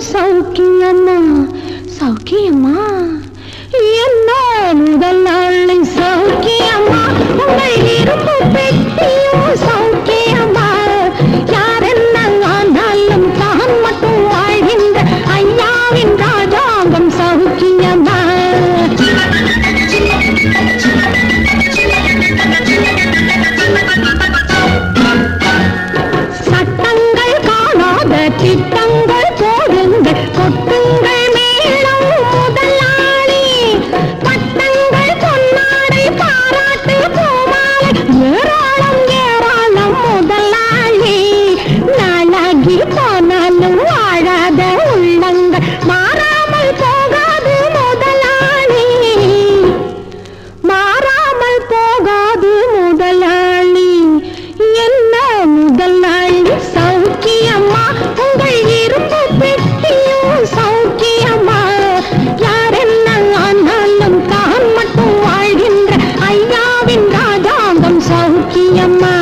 சௌக்கியம்மா சௌக்கியம்மா என்ன முதல் நாளை சௌக்கியம்மா உங்கள் இருப்பு பெட்டியும் சௌக்கியம்மா யார் என்ன ஆனாலும் தான் மட்டும் வாழ்கின்ற ஐயாவின் ராஜாங்கம் சௌக்கியம்மா சட்டங்கள் காணாத திட்டங்கள் போடுங்கள் கொட்டுங்கள் மேலும் முதலாளி பட்டங்கள் பொன்னாடை பாராட்டு பூமாலை ஏராளம் ஏராளம் முதலாளி நாளாகி போனாலும் வாழாத உள்ளங்கள் மாறாமல் போகாது முதலாளி மாறாமல் போகாது முதலாளி என்ன முதலாளி சௌக்கியம்மா உங்கள் இருப்பு பெட்டியும் சௌக்கியம்மா யார் என்ன ஆனாலும் தான் மட்டும் வாழ்கின்ற ஐயாவின் ராஜாங்கம் சௌக்கியம்மா